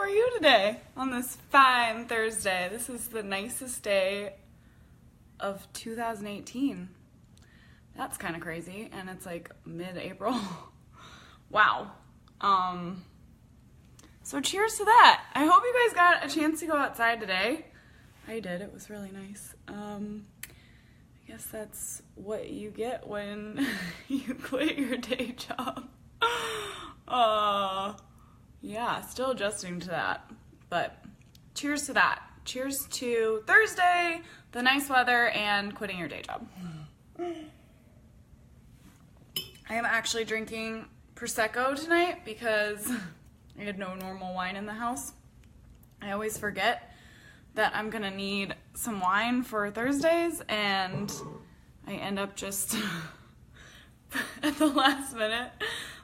are you today on this fine Thursday? This is the nicest day of 2018. That's kind of crazy, and it's like mid-April. Wow. So cheers to that. I hope you guys got a chance to go outside today. I did. It was really nice. I guess that's what you get when you quit your day job. Yeah, still adjusting to that. But cheers to that. Cheers to Thursday, the nice weather, and quitting your day job. I am actually drinking Prosecco tonight because I had no normal wine in the house. I always forget that I'm gonna need some wine for Thursdays, and I end up just at the last minute,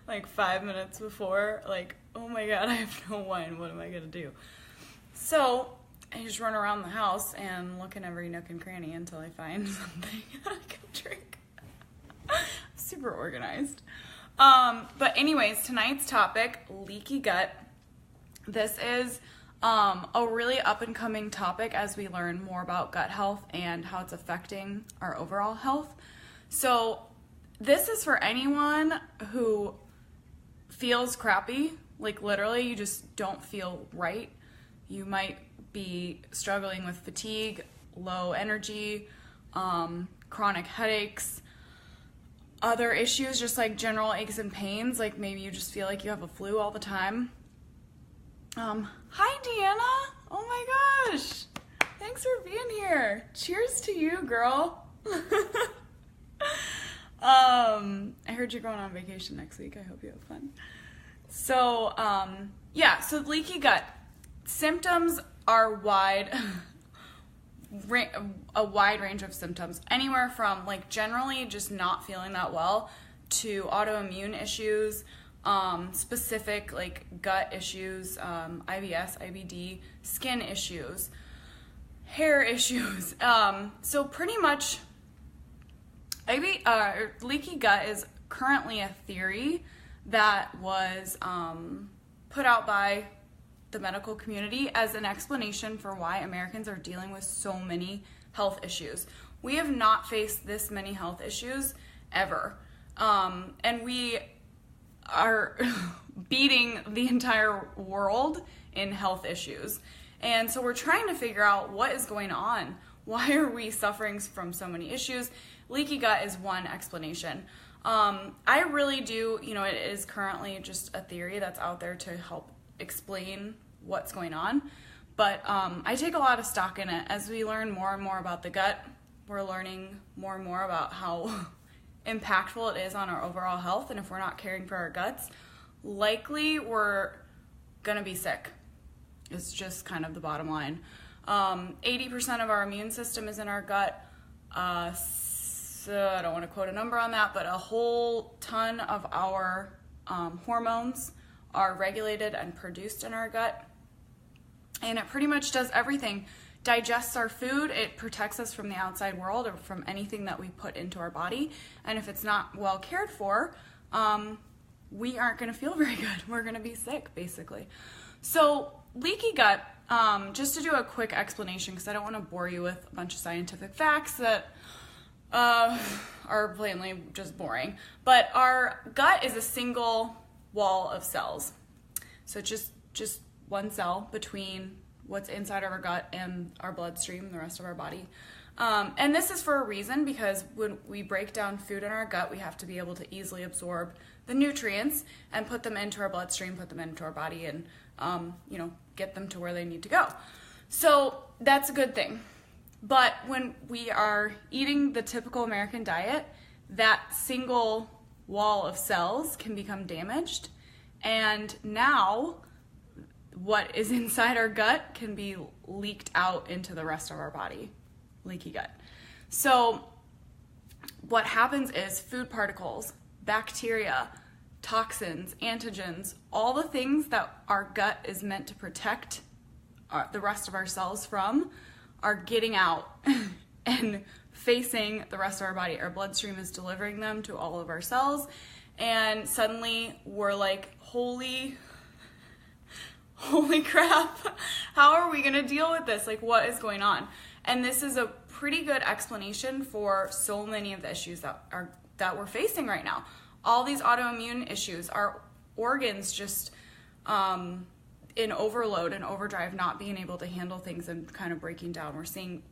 like 5 minutes before, like, oh my god, I have no wine, what am I gonna do? So I just run around the house and look in every nook and cranny until I find something I can drink. I'm super organized. But anyways, tonight's topic, leaky gut. This is a really up-and-coming topic as we learn more about gut health and how it's affecting our overall health. So this is for anyone who feels crappy, like literally you just don't feel right. You might be struggling with fatigue, low energy, chronic headaches, other issues just like general aches and pains, like maybe you just feel like you have a flu all the time. Hi Deanna! Oh my gosh! Thanks for being here. Cheers to you, girl. I heard you're going on vacation next week. I hope you have fun. So, yeah, so leaky gut. Symptoms are a wide range of symptoms, anywhere from like generally just not feeling that well to autoimmune issues, specific like gut issues, IBS, IBD, skin issues, hair issues. So pretty much leaky gut is currently a theory that was put out by the medical community as an explanation for why Americans are dealing with so many health issues. We have not faced this many health issues ever. And we are beating the entire world in health issues. And so we're trying to figure out what is going on. Why are we suffering from so many issues? Leaky gut is one explanation. I really do, it is currently just a theory that's out there to help explain what's going on, but I take a lot of stock in it. As we learn more and more about the gut, we're learning more and more about how impactful it is on our overall health, and if we're not caring for our guts, likely we're gonna be sick. It's just kind of the bottom line. 80% of our immune system is in our gut. So I don't want to quote a number on that, but a whole ton of our hormones are regulated and produced in our gut, and it pretty much does everything. Digests our food, it protects us from the outside world or from anything that we put into our body, and if it's not well cared for, we aren't going to feel very good. We're going to be sick, basically. So leaky gut, just to do a quick explanation, because I don't want to bore you with a bunch of scientific facts that are plainly just boring, but our gut is a single wall of cells. So just one cell between what's inside of our gut and our bloodstream and the rest of our body. And this is for a reason, because when we break down food in our gut, we have to be able to easily absorb the nutrients and put them into our bloodstream, put them into our body, and get them to where they need to go. So that's a good thing. But when we are eating the typical American diet, that single wall of cells can become damaged, and now what is inside our gut can be leaked out into the rest of our body. Leaky gut. So what happens is food particles, bacteria, toxins, antigens, all the things that our gut is meant to protect the rest of our cells from are getting out and facing the rest of our body. Our bloodstream is delivering them to all of our cells, and suddenly we're like, holy holy crap, how are we going to deal with this? Like, what is going on? And this is a pretty good explanation for so many of the issues that we're facing right now. All these autoimmune issues, our organs just in overload and overdrive, not being able to handle things and kind of breaking down. We're seeing,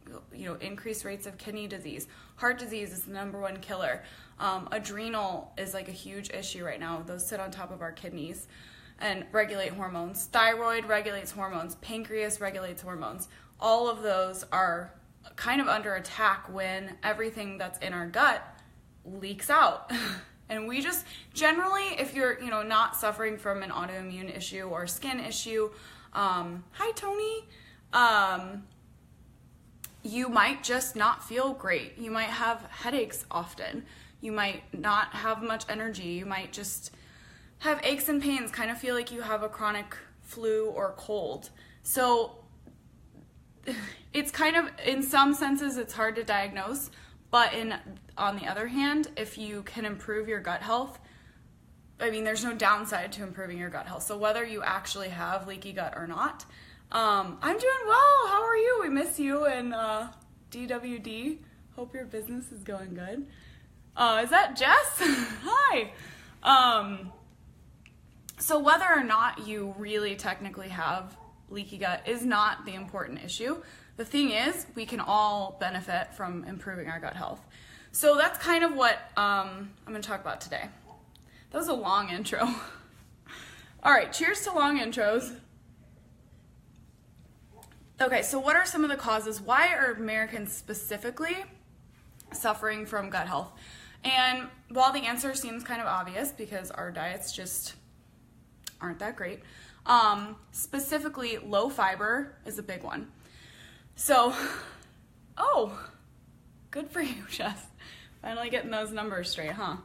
increased rates of kidney disease. Heart disease is the #1 killer. Adrenal is like a huge issue right now. Those sit on top of our kidneys and regulate hormones. Thyroid regulates hormones. Pancreas regulates hormones. All of those are kind of under attack when everything that's in our gut leaks out. And we just generally, if you're, not suffering from an autoimmune issue or skin issue, hi Tony, you might just not feel great. You might have headaches often. You might not have much energy. You might just have aches and pains, kind of feel like you have a chronic flu or cold. So it's kind of, in some senses, it's hard to diagnose. But on the other hand, if you can improve your gut health, there's no downside to improving your gut health. So whether you actually have leaky gut or not, I'm doing well. How are you? We miss you and DWD. Hope your business is going good. Is that Jess? Hi. So whether or not you really technically have leaky gut is not the important issue. The thing is, we can all benefit from improving our gut health. So that's kind of what I'm going to talk about today. That was a long intro. All right, cheers to long intros. Okay, so what are some of the causes? Why are Americans specifically suffering from gut health? And while the answer seems kind of obvious because our diets just aren't that great, specifically low fiber is a big one. So, good for you, Jess. Finally getting those numbers straight, huh?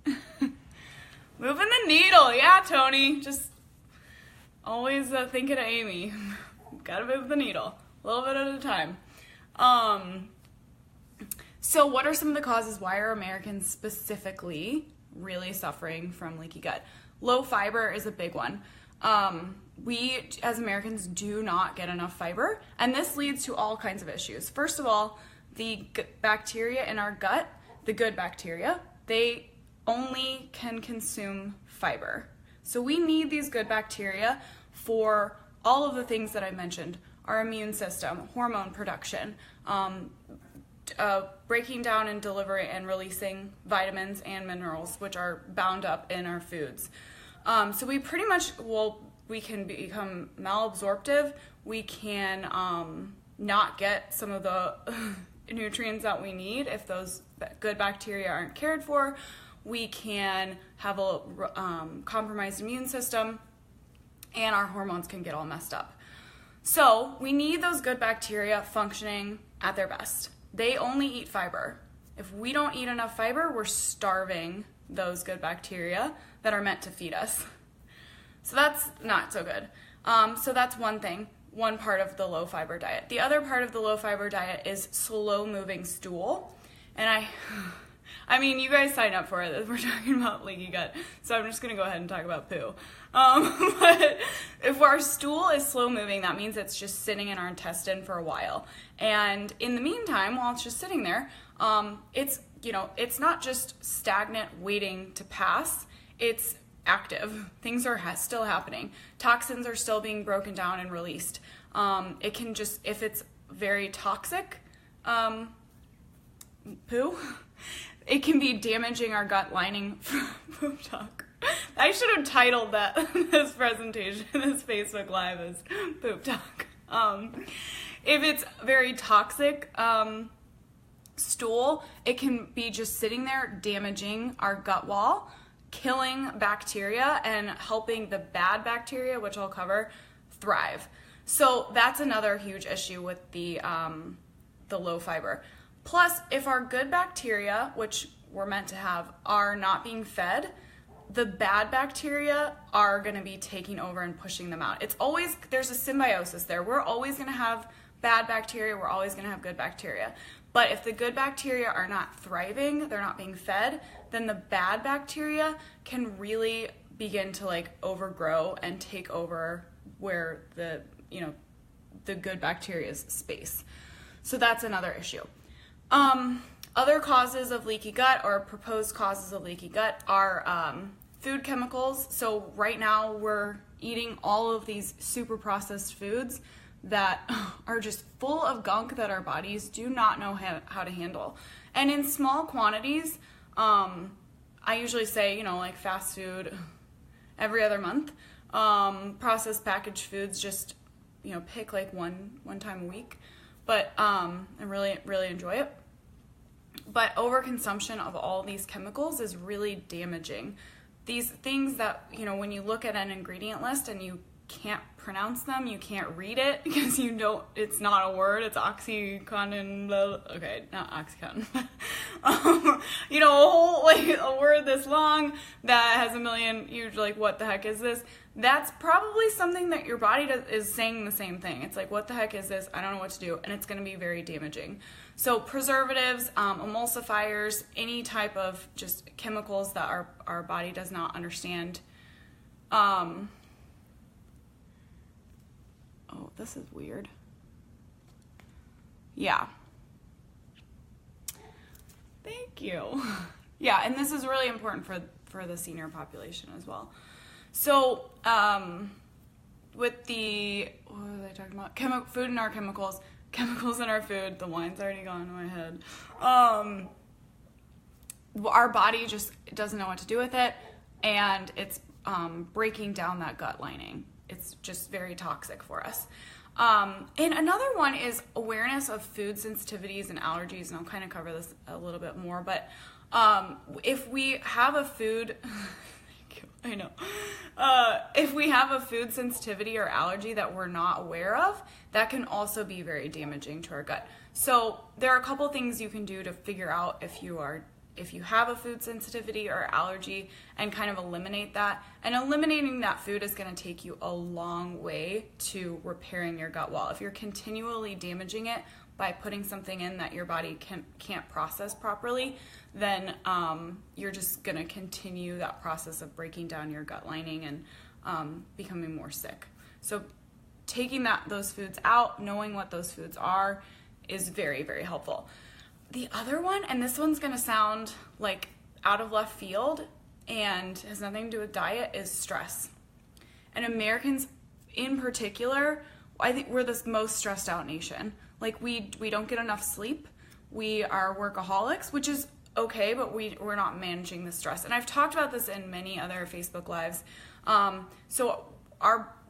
Moving the needle, yeah, Tony. Just always thinking of Amy. Gotta move the needle, a little bit at a time. So what are some of the causes? Why are Americans specifically really suffering from leaky gut? Low fiber is a big one. We, as Americans, do not get enough fiber, and this leads to all kinds of issues. First of all, the bacteria in our gut, the good bacteria, they only can consume fiber. So we need these good bacteria for all of the things that I mentioned: our immune system, hormone production, breaking down and delivering and releasing vitamins and minerals, which are bound up in our foods. So we pretty much we can become malabsorptive. We can not get some of the nutrients that we need if those good bacteria aren't cared for. We can have a compromised immune system, and our hormones can get all messed up. So we need those good bacteria functioning at their best. They only eat fiber. If we don't eat enough fiber, we're starving those good bacteria that are meant to feed us. So that's not so good. So that's one thing, one part of the low fiber diet. The other part of the low fiber diet is slow moving stool. And you guys sign up for it. We're talking about leaky gut, so I'm just going to go ahead and talk about poo. But if our stool is slow moving, that means it's just sitting in our intestine for a while. And in the meantime, while it's just sitting there, it's not just stagnant waiting to pass. It's active. Things are still happening. Toxins are still being broken down and released. It can just, if it's very toxic, poo, it can be damaging our gut lining. Poop talk. I should have titled this presentation, this Facebook Live, as poop talk. If it's very toxic stool, it can be just sitting there damaging our gut wall, killing bacteria and helping the bad bacteria, which I'll cover, thrive. So that's another huge issue with the low fiber. Plus, if our good bacteria, which we're meant to have, are not being fed, the bad bacteria are going to be taking over and pushing them out. There's a symbiosis there. We're always going to have bad bacteria. We're always going to have good bacteria. But if the good bacteria are not thriving, they're not being fed, then the bad bacteria can really begin to overgrow and take over where the, you know, the good bacteria's space. So that's another issue. Other causes of leaky gut, or proposed causes of leaky gut, are food chemicals. So right now we're eating all of these super processed foods that are just full of gunk that our bodies do not know how to handle. And in small quantities, I usually say, you know, like fast food every other month. Processed packaged foods, just, you know, pick like one time a week. But I really, really enjoy it. But overconsumption of all these chemicals is really damaging. These things that, you know, when you look at an ingredient list and you can't pronounce them, you can't read it because you don't, it's not a word, it's oxycontin, okay, not oxycontin. You know, a whole, like, a word this long that has a million, you're like, what the heck is this? That's probably something that your body is saying the same thing. It's like, what the heck is this? I don't know what to do, and it's going to be very damaging. So preservatives, emulsifiers, any type of just chemicals that our body does not understand. Oh, this is weird. Yeah. Thank you. Yeah, and this is really important for the senior population as well. So, with the, what was I talking about? Food in our chemicals in our food. The wine's already gone to my head. Our body just doesn't know what to do with it, and it's breaking down that gut lining. It's just very toxic for us. And another one is awareness of food sensitivities and allergies, and I'll kind of cover this a little bit more, but if we have a food, I know, if we have a food sensitivity or allergy that we're not aware of, that can also be very damaging to our gut. So there are a couple things you can do to figure out if you have a food sensitivity or allergy, and kind of eliminate that. And eliminating that food is going to take you a long way to repairing your gut wall. If you're continually damaging it by putting something in that your body can't process properly, then you're just going to continue that process of breaking down your gut lining and becoming more sick. So taking those foods out, knowing what those foods are, is very, very helpful. The other one, and this one's going to sound like out of left field and has nothing to do with diet, is stress. And Americans in particular, I think we're the most stressed out nation. Like we don't get enough sleep. We are workaholics, which is okay, but we're not managing the stress. And I've talked about this in many other Facebook Lives. So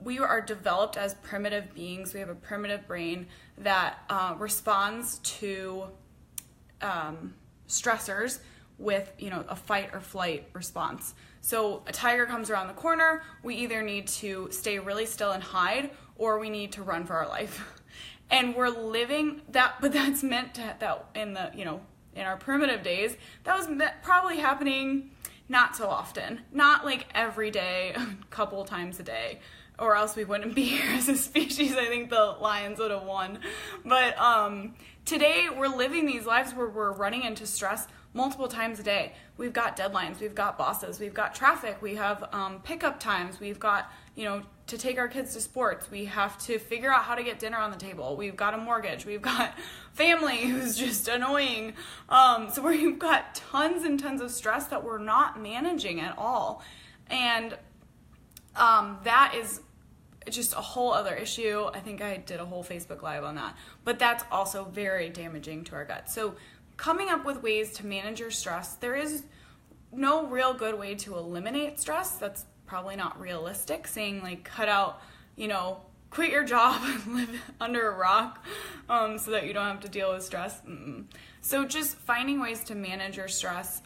we are developed as primitive beings. We have a primitive brain that responds to stressors with, you know, a fight or flight response. So a tiger comes around the corner, we either need to stay really still and hide, or we need to run for our life. And we're living that, but that's meant to, that in the, you know, in our primitive days, that was probably happening not so often, not like every day, a couple times a day, or else we wouldn't be here as a species. I think the lions would have won. But today we're living these lives where we're running into stress multiple times a day. We've got deadlines, we've got bosses, we've got traffic, we have pickup times, we've got, you know, to take our kids to sports, we have to figure out how to get dinner on the table, we've got a mortgage, we've got family who's just annoying. So we've got tons and tons of stress that we're not managing at all. And that is just a whole other issue. I think I did a whole Facebook Live on that. But that's also very damaging to our gut. So coming up with ways to manage your stress, there is no real good way to eliminate stress. That's probably not realistic. Saying like cut out, you know, quit your job and live under a rock so that you don't have to deal with stress. So just finding ways to manage your stress,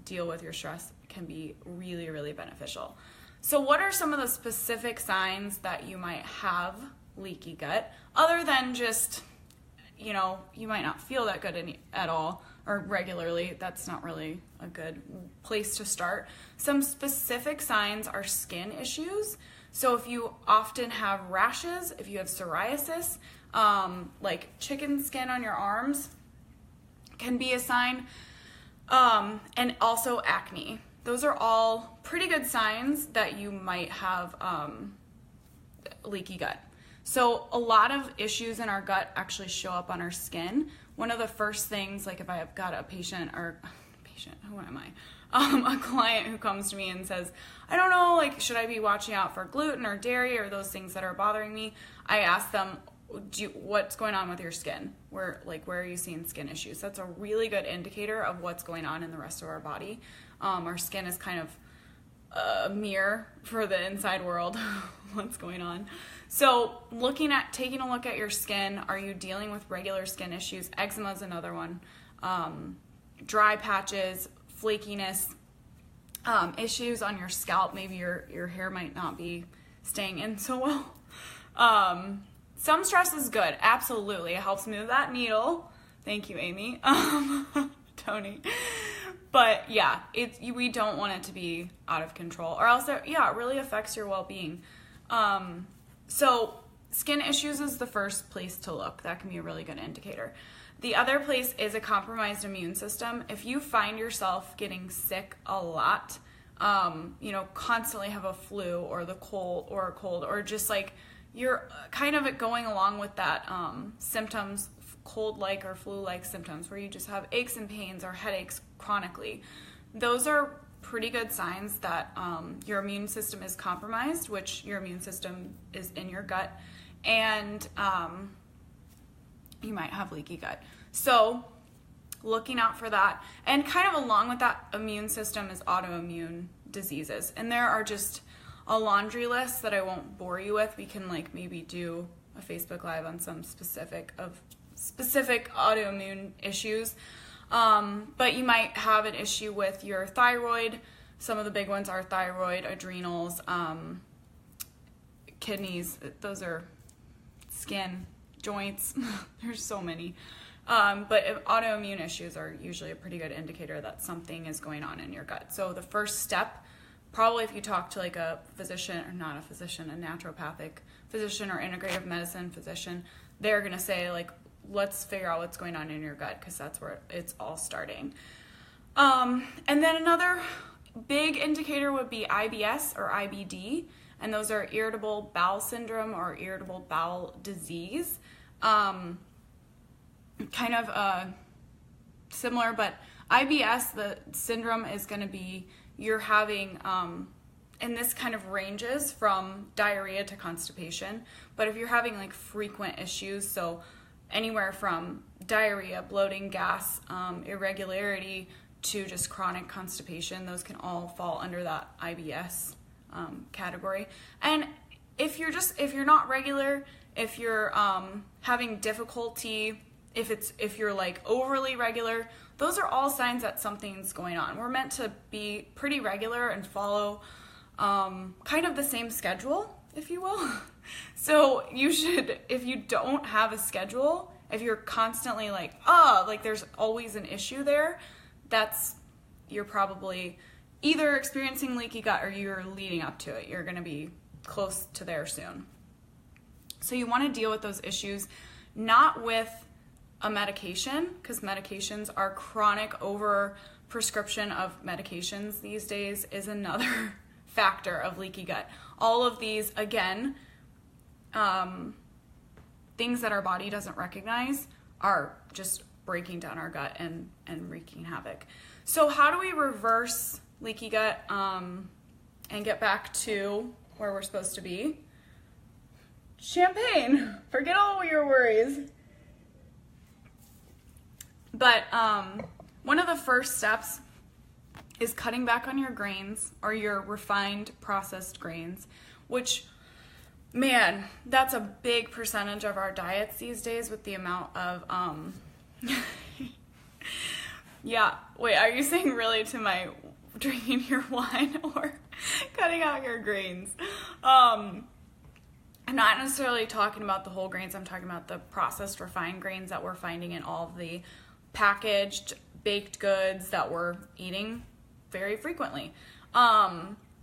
deal with your stress, can be really, really beneficial. So what are some of the specific signs that you might have leaky gut, other than just, you know, you might not feel that good at all or regularly? That's not really a good place to start. Some specific signs are skin issues. So if you often have rashes, if you have psoriasis, like chicken skin on your arms can be a sign, and also acne. Those are all pretty good signs that you might have leaky gut. So a lot of issues in our gut actually show up on our skin. One of the first things, like if I have got a who am I? A client who comes to me and says, I don't know, like, should I be watching out for gluten or dairy or those things that are bothering me? I ask them, what's going on with your skin? Where are you seeing skin issues? That's a really good indicator of what's going on in the rest of our body. Our skin is kind of a mirror for the inside world, what's going on. So taking a look at your skin, are you dealing with regular skin issues? Eczema is another one. Dry patches, flakiness, issues on your scalp. Maybe your hair might not be staying in so well. Some stress is good. Absolutely. It helps move that needle. Thank you, Amy. Tony. But yeah, we don't want it to be out of control, or else it really affects your well-being. So skin issues is the first place to look. That can be a really good indicator. The other place is a compromised immune system. If you find yourself getting sick a lot, constantly have a flu or a cold, or just like you're kind of going along with that symptoms, cold-like or flu-like symptoms, where you just have aches and pains or headaches chronically, those are pretty good signs that your immune system is compromised, which your immune system is in your gut, and you might have leaky gut. So looking out for that, and kind of along with that immune system is autoimmune diseases. And there are just a laundry list that I won't bore you with. We can maybe do a Facebook Live on some specific autoimmune issues. But you might have an issue with your thyroid. Some of the big ones are thyroid, adrenals, kidneys. Those are skin, joints. There's so many. But autoimmune issues are usually a pretty good indicator that something is going on in your gut. So the first step, probably if you talk to a physician, or not a physician, a naturopathic physician or integrative medicine physician, they're going to say let's figure out what's going on in your gut, because that's where it's all starting. And then another big indicator would be IBS or IBD, and those are irritable bowel syndrome or irritable bowel disease. Kind of similar, but IBS, the syndrome is going to be you're having, and this kind of ranges from diarrhea to constipation, but if you're having frequent issues, so anywhere from diarrhea, bloating, gas, irregularity, to just chronic constipation, those can all fall under that IBS category. And if you're not regular, if you're having difficulty, if you're overly regular, those are all signs that something's going on. We're meant to be pretty regular and follow kind of the same schedule, if you will. So you should, if you don't have a schedule, if you're constantly there's always an issue there, you're probably either experiencing leaky gut or you're leading up to it. You're going to be close to there soon. So you want to deal with those issues, not with a medication, because medications are chronic over prescription of medications these days is another factor of leaky gut. All of these, again, things that our body doesn't recognize are just breaking down our gut and wreaking havoc. So how do we reverse leaky gut and get back to where we're supposed to be? Champagne. Forget all your worries. But one of the first steps is cutting back on your grains or your refined processed grains, which, man, that's a big percentage of our diets these days with the amount of, yeah, wait, are you saying really to my drinking your wine or cutting out your grains? I'm not necessarily talking about the whole grains. I'm talking about the processed refined grains that we're finding in all of the packaged baked goods that we're eating very frequently.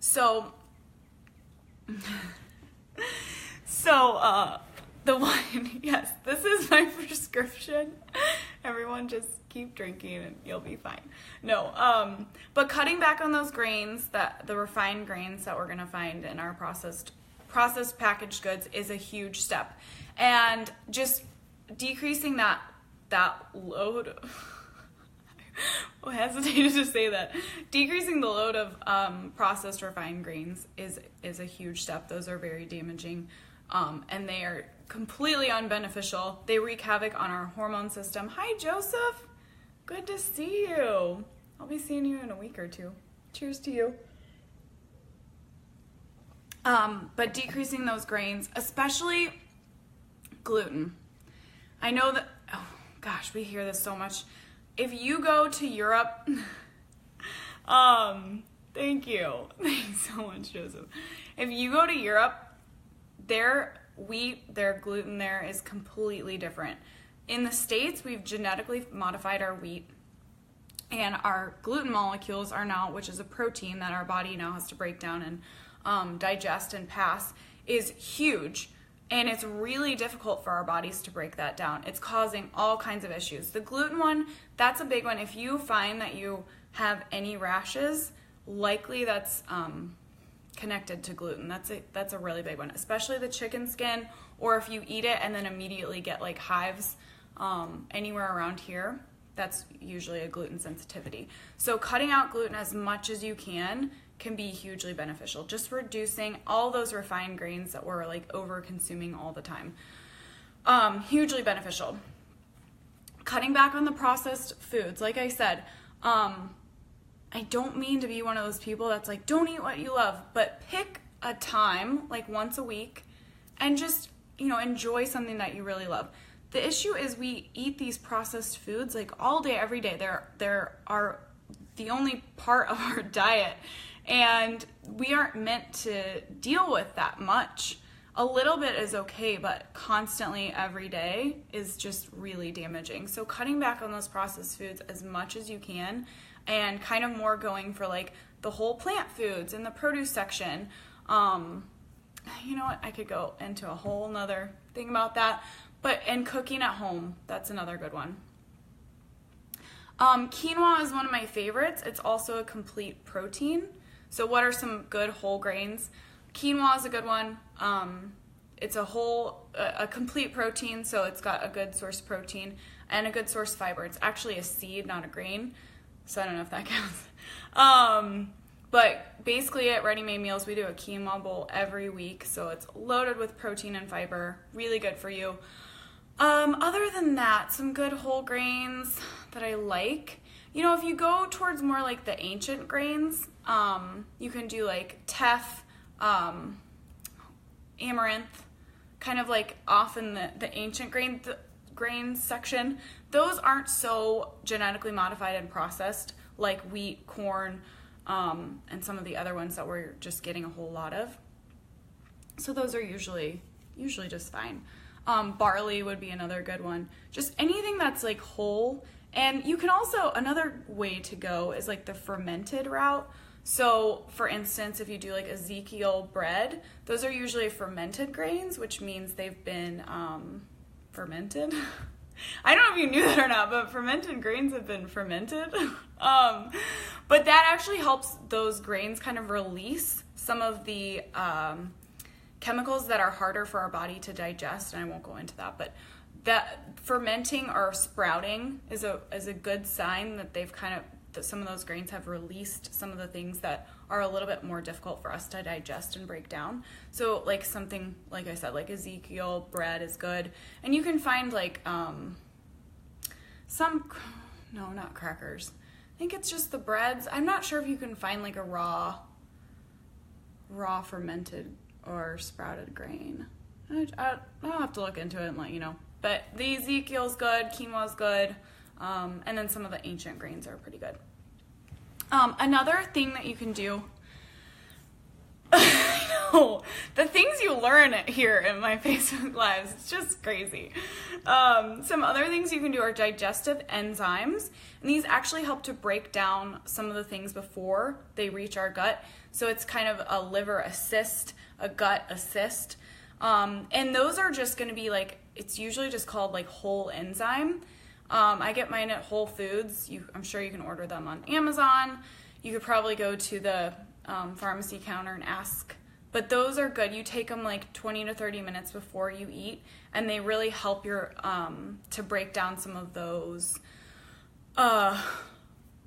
So the wine, yes, this is my prescription. Everyone just keep drinking and you'll be fine. No, but cutting back on those grains, the refined grains that we're gonna find in our processed processed packaged goods is a huge step. And just decreasing that load, I hesitated to say that. Decreasing the load of processed refined grains is a huge step. Those are very damaging, and they are completely unbeneficial. They wreak havoc on our hormone system. Hi, Joseph. Good to see you. I'll be seeing you in a week or two. Cheers to you. But decreasing those grains, especially gluten. I know that, oh gosh, we hear this so much. If you go to Europe, thank you. Thanks so much, Joseph. If you go to Europe, their wheat, their gluten there is completely different. In the States, we've genetically modified our wheat, and our gluten molecules are now, which is a protein that our body now has to break down and digest and pass, is huge. And it's really difficult for our bodies to break that down. It's causing all kinds of issues. The gluten one, that's a big one. If you find that you have any rashes, likely that's connected to gluten. That's a really big one, especially the chicken skin, or if you eat it and then immediately get like hives anywhere around here, that's usually a gluten sensitivity. So cutting out gluten as much as you can be hugely beneficial. Just reducing all those refined grains that we're like over consuming all the time. Hugely beneficial. Cutting back on the processed foods. Like I said, I don't mean to be one of those people that's like, don't eat what you love, but pick a time, like once a week, and just, enjoy something that you really love. The issue is we eat these processed foods like all day, every day. They're the only part of our diet. And we aren't meant to deal with that much. A little bit is okay, but constantly every day is just really damaging. So cutting back on those processed foods as much as you can, and kind of more going for like the whole plant foods in the produce section. You know what? I could go into a whole nother thing about that. And cooking at home, that's another good one. Quinoa is one of my favorites. It's also a complete protein. So what are some good whole grains? Quinoa is a good one. It's a complete protein, so it's got a good source protein and a good source fiber. It's actually a seed, not a grain, so I don't know if that counts. But basically at Ready Made Meals, we do a quinoa bowl every week, so it's loaded with protein and fiber, really good for you. Other than that, some good whole grains that I like. If you go towards more like the ancient grains, you can do like teff, amaranth, kind of like off in the ancient grains section. Those aren't so genetically modified and processed like wheat, corn, and some of the other ones that we're just getting a whole lot of. So those are usually just fine. Barley would be another good one. Just anything that's like whole. And you can also, another way to go is like the fermented route. So for instance, if you do like Ezekiel bread, those are usually fermented grains, which means they've been fermented. I don't know if you knew that or not, but fermented grains have been fermented. But that actually helps those grains kind of release some of the chemicals that are harder for our body to digest, and I won't go into that, but that fermenting or sprouting is a good sign that that some of those grains have released some of the things that are a little bit more difficult for us to digest and break down. So like something, like I said, like Ezekiel bread is good. And you can find like not crackers. I think it's just the breads. I'm not sure if you can find like a raw fermented or sprouted grain. I'll have to look into it and let you know. But the Ezekiel's good, quinoa's good, and then some of the ancient grains are pretty good. Another thing that you can do, I know, the things you learn here in my Facebook Lives, it's just crazy. Some other things you can do are digestive enzymes, and these actually help to break down some of the things before they reach our gut. So it's kind of a liver assist, a gut assist. And those are just going to be like, it's usually just called like whole enzyme. I get mine at Whole Foods. I'm sure you can order them on Amazon. You could probably go to the pharmacy counter and ask But those are good. You take them like 20 to 30 minutes before you eat, and they really help your to break down some of those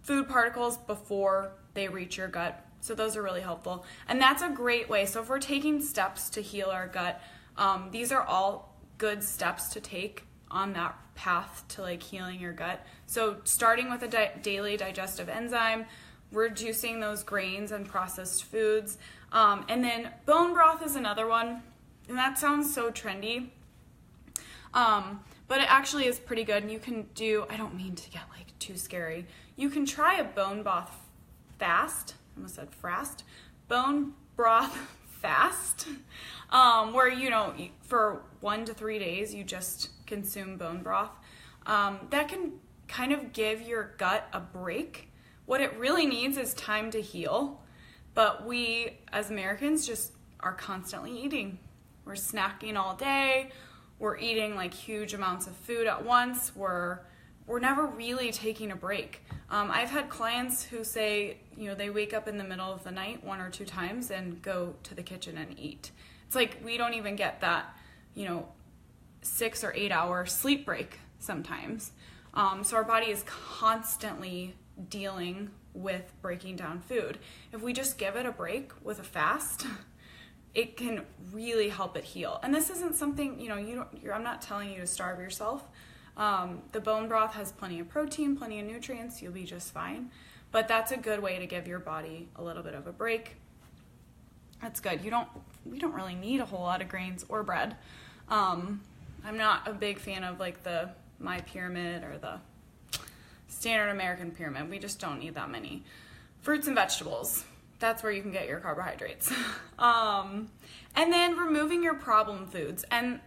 food particles before they reach your gut. So those are really helpful. And that's a great way. So if we're taking steps to heal our gut, these are all good steps to take on that path to like healing your gut. So starting with a daily digestive enzyme, reducing those grains and processed foods, and then bone broth is another one, and that sounds so trendy, but it actually is pretty good. And you can do, I don't mean to get like too scary, you can try a bone broth fast, I almost said fast, bone broth fast, where, you know, for 1 to 3 days you just consume bone broth. That can kind of give your gut a break. What it really needs is time to heal, but we as Americans just are constantly eating. We're snacking all day, we're eating like huge amounts of food at once, we're never really taking a break. I've had clients who say, you know, they wake up in the middle of the night 1 or 2 times and go to the kitchen and eat. It's like we don't even get that, you know, 6 or 8 hour sleep break sometimes. So our body is constantly dealing with breaking down food. If we just give it a break with a fast, it can really help it heal. And this isn't something, you know, I'm not telling you to starve yourself. The bone broth has plenty of protein, plenty of nutrients, you'll be just fine. But that's a good way to give your body a little bit of a break. That's good. We don't really need a whole lot of grains or bread. I'm not a big fan of like the My Pyramid or the standard American pyramid. We just don't need that many. Fruits and vegetables, that's where you can get your carbohydrates. And then removing your problem foods. And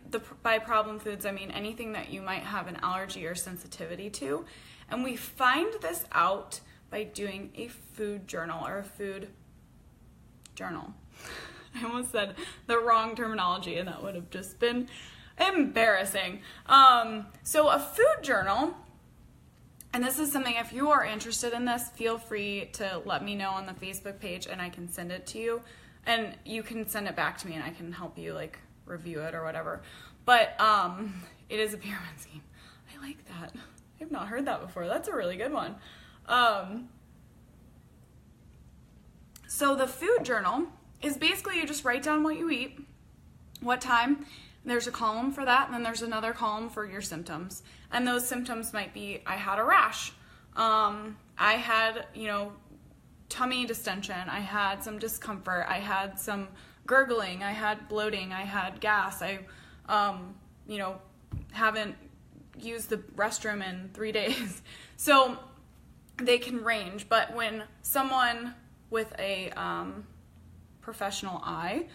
by problem foods, I mean anything that you might have an allergy or sensitivity to. And we find this out by doing a food journal or a food journal. I almost said the wrong terminology, and that would have just been embarrassing. So a food journal, and this is something, if you are interested in this, feel free to let me know on the Facebook page and I can send it to you. And you can send it back to me and I can help you like review it or whatever. But it is a pyramid scheme. I like that. I've not heard that before. That's a really good one. So the food journal is basically you just write down what you eat, what time. There's a column for that, and then there's another column for your symptoms. And those symptoms might be, I had a rash. I had, you know, tummy distension. I had some discomfort. I had some gurgling. I had bloating. I had gas. I, you know, haven't used the restroom in 3 days. So they can range. But when someone with a professional eye,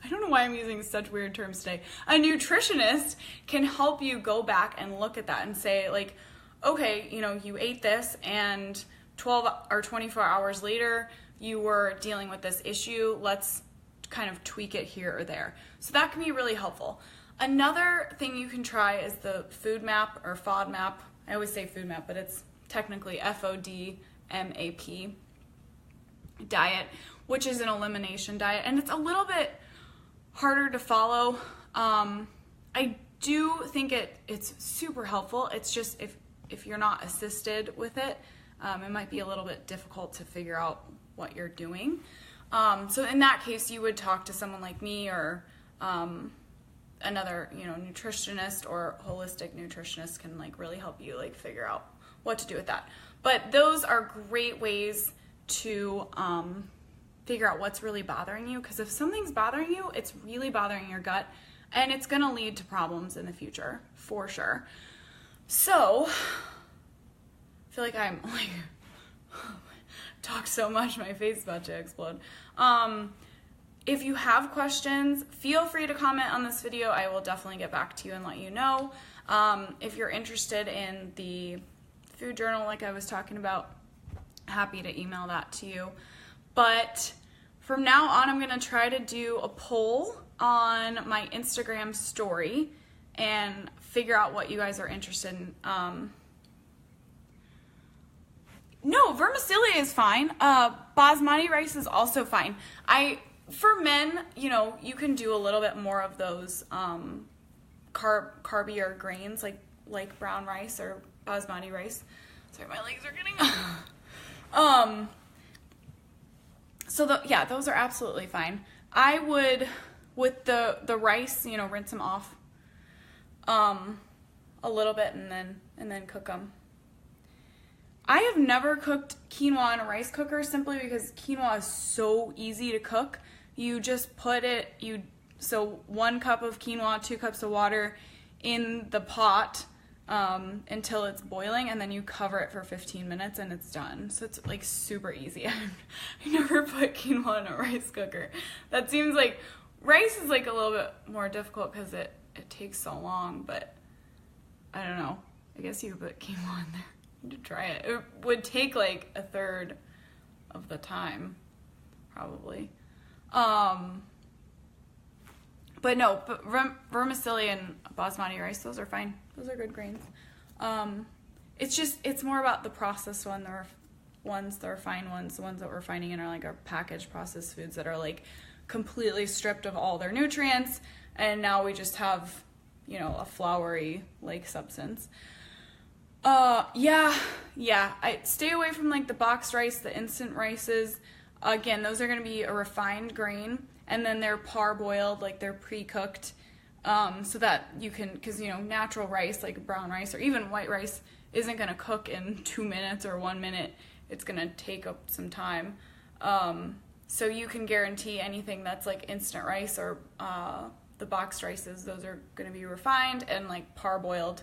I don't know why I'm using such weird terms today, a nutritionist can help you go back and look at that and say, like, okay, you know, you ate this and 12 or 24 hours later, you were dealing with this issue. Let's kind of tweak it here or there. So that can be really helpful. Another thing you can try is the food map or FODMAP. I always say food map, but it's technically FODMAP diet, which is an elimination diet. And it's a little bit harder to follow. I do think it's super helpful. It's just if you're not assisted with it, it might be a little bit difficult to figure out what you're doing. So in that case, you would talk to someone like me or another, you know, nutritionist or holistic nutritionist can like really help you like figure out what to do with that. But those are great ways to figure out what's really bothering you, because if something's bothering you, it's really bothering your gut and it's going to lead to problems in the future for sure. So I feel like I'm like talk so much my face is about to explode. If you have questions, feel free to comment on this video. I will definitely get back to you and let you know. If you're interested in the food journal like I was talking about, happy to email that to you. But from now on, I'm going to try to do a poll on my Instagram story and figure out what you guys are interested in. No, vermicelli is fine. Basmati rice is also fine. I For men, you know, you can do a little bit more of those carbier grains like brown rice or basmati rice. Sorry, my legs are getting those are absolutely fine. I would, with the rice, you know, rinse them off a little bit and then cook them. I have never cooked quinoa in a rice cooker simply because quinoa is so easy to cook. You just put it, 1 cup of quinoa, 2 cups of water in the pot until it's boiling, and then you cover it for 15 minutes and it's done. So it's like super easy. I never put quinoa in a rice cooker. That seems like, rice is like a little bit more difficult because it takes so long, but I don't know. I guess you could put quinoa in there to try it. It would take like a third of the time, probably. But vermicelli and basmati rice, those are fine. Those are good grains. It's more about the processed one. There are ones, the refined ones, the ones that we're finding in are like our packaged processed foods that are like completely stripped of all their nutrients, and now we just have, you know, a floury like substance. I stay away from like the boxed rice, the instant rices. Again, those are going to be a refined grain, and then they're parboiled, like they're pre-cooked, so that you can, because, you know, natural rice, like brown rice or even white rice, isn't going to cook in 2 minutes or 1 minute. It's going to take up some time. So you can guarantee anything that's like instant rice or the boxed rices, those are going to be refined and like parboiled.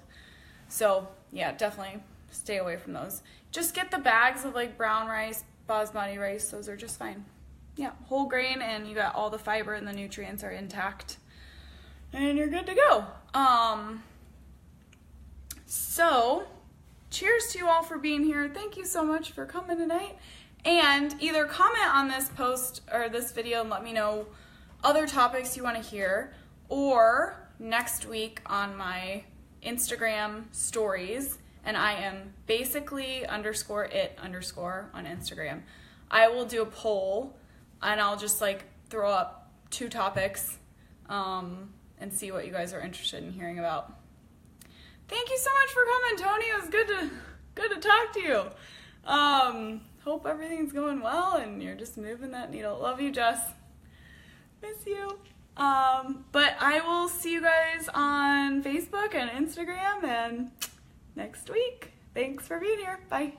So yeah, definitely stay away from those. Just get the bags of like brown rice, basmati rice, those are just fine. Yeah, whole grain, and you got all the fiber and the nutrients are intact, and you're good to go. So cheers to you all for being here. Thank you so much for coming tonight, and either comment on this post or this video and let me know other topics you want to hear, or next week on my Instagram stories, and I am basically _it_ on Instagram. I will do a poll, and I'll just like throw up 2 topics and see what you guys are interested in hearing about. Thank you so much for coming, Tony. It was good to talk to you. Hope everything's going well and you're just moving that needle. Love you, Jess. Miss you. But I will see you guys on Facebook and Instagram and next week. Thanks for being here. Bye.